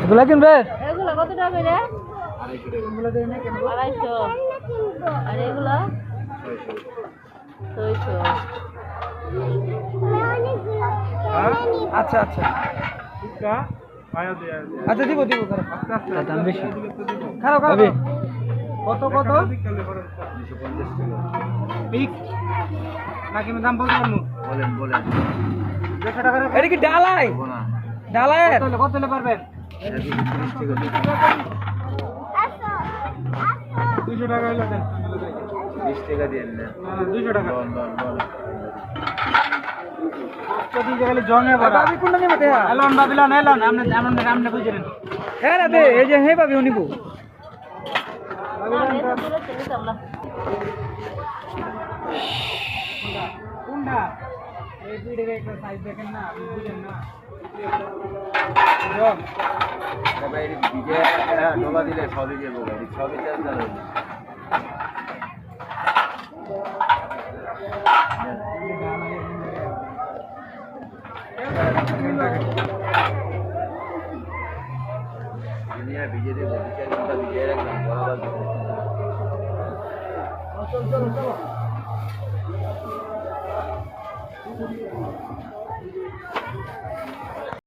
এগুলা কিনবে? এগুলো কত টাকা করে? 250 আর এগুলো 600। আচ্ছা আচ্ছা আচ্ছা দিব দিব দাম বেশি খারাপ খারাপ কত কত 250 টাকা পিক নাকি দাম বলতে পারবো বলেন বলেন 200 টাকা এটা কি ডালাই ডালাই কত হলে পারবেন 200 টাকা হলো দেন 20 টাকা দেন না 200 টাকা যদি গেলে জঙ্গে বড় আমি কোনটা নিব দেয়া এলন বাবিলন এলন আমনে বুঝেন হ্যাঁ রে এই যে হে পাবি উনিবো কোনটা এই ভিডিওর একটা সাইজ দেখেন না আপনি বুঝেন না জং তবে এই ভিডিও ডলা দিলে সবই যাবে সবই যাবে दुनिया बीजेपी का विजय रखना बराबर